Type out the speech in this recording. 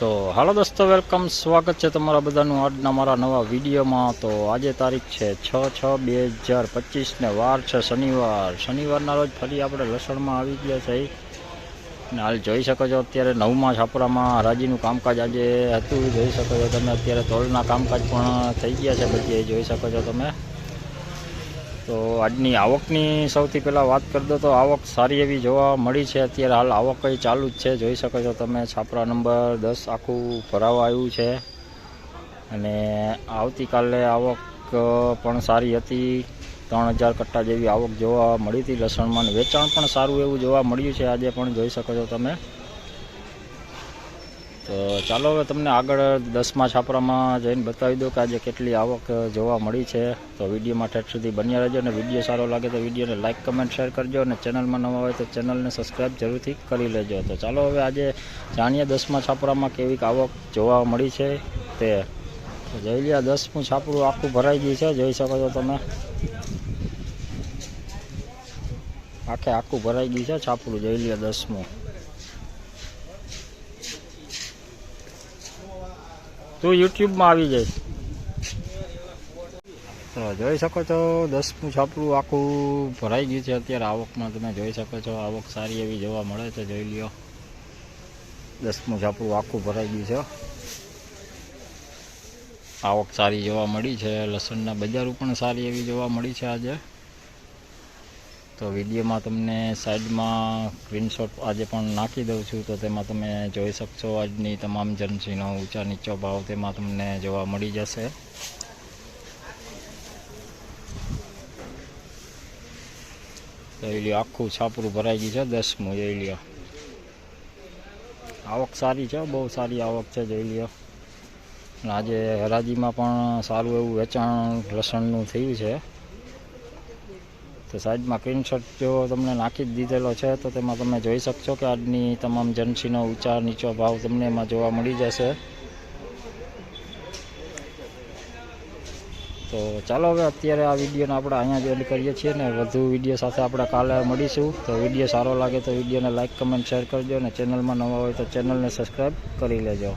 તો હાલો દોસ્તો, વેલકમ, સ્વાગત છે તમારા બધાનું આજના મારા નવા વિડીયોમાં। તો આજે તારીખ છે 6/6/2025 ને વાર છે શનિવારના રોજ ફરી આપણે લસણમાં આવી ગયા છે ને હાલ જોઈ શકો છો અત્યારે 9મા છાપરામાં હરાજીનું કામકાજ આજે હતું। જોઈ શકો છો તમે અત્યારે તોલના કામકાજ પણ થઈ ગયા છે બધી, જોઈ શકો છો તમે। તો આજની આવકની સૌથી પહેલાં વાત કરી દો તો આવક સારી એવી જોવા મળી છે। અત્યારે હાલ આવક કંઈ ચાલુ જ છે, જોઈ શકો છો તમે। છાપરા નંબર 10 આખું ભરાવા આવ્યું છે અને આવતીકાલે આવક પણ સારી હતી। 3000 કટ્ટા જેવી આવક જોવા મળી હતી લસણમાં, વેચાણ પણ સારું એવું જોવા મળ્યું છે આજે પણ, જોઈ શકો છો તમે। તો ચાલો હવે તમને આગળ 10મા છાપરામાં જઈને બતાવી દો કે આજે કેટલી આવક જોવા મળી છે। તો વિડીયોમાં ઠેઠ સુધી બન્યા રહેજો અને વિડીયો સારો લાગે તો વિડીયોને લાઇક, કમેન્ટ, શેર કરજો અને ચેનલમાં નવા હોય તો ચેનલને સબસ્ક્રાઈબ જરૂરથી કરી લેજો। તો ચાલો હવે આજે જાણીએ 10મા છાપરામાં કેવી આવક જોવા મળી છે તે। તો જોઈ લ્યો 10મું છાપરું આખું ભરાઈ ગયું છે, જોઈ શકો છો તમે। આખું ભરાઈ ગયું છે છાપરું, જોઈ લ્યો 10મું। તું યુટ્યુબમાં આવી જાય તો જોઈ શકો છો 10મું છાપરું આખું ભરાઈ ગયું છે અત્યારે આવકમાં, તમે જોઈ શકો છો। આવક સારી એવી જોવા મળે છે, જોઈ લ્યો 10મું છાપરું આખું ભરાઈ ગયું છે। આવક સારી જોવા મળી છે, લસણના બજારો પણ સારી એવી જોવા મળી છે આજે। તો વિડીયોમાં તમને સાઈડમાં સ્ક્રીનશોટ આજે પણ નાખી દઉં છું, તો તેમાં તમે જોઈ શકશો આજની તમામ જર્સીનો ઊંચા નીચો ભાવ તેમાં તમને જોવા મળી જશે। જોઈ લ્યો આખું છાપરું ભરાઈ ગયું છે 10મું, જોઈ લ્યો આવક સારી છે, બહુ સારી આવક છે, જોઈ લ્યો। આજે હરાજીમાં પણ સારું એવું વેચાણ લસણનું થયું છે। તો સાઈડમાં સ્ક્રીનશોટ જો તમને નાખી જ દીધેલો છે, તો તેમાં તમે જોઈ શકશો કે આજની તમામ જર્સીનો ઊંચા નીચો ભાવ તમને એમાં જોવા મળી જશે। તો ચાલો હવે અત્યારે આ વિડીયોને આપણે અહીંયા જ એન્ડ કરીએ છીએ ને વધુ વિડીયો સાથે આપણે કાલે મળીશું। તો વિડીયો સારો લાગે તો વિડીયોને લાઇક, કમેન્ટ, શેર કરજો અને ચેનલમાં નવા હોય તો ચેનલને સબસ્ક્રાઈબ કરી લેજો।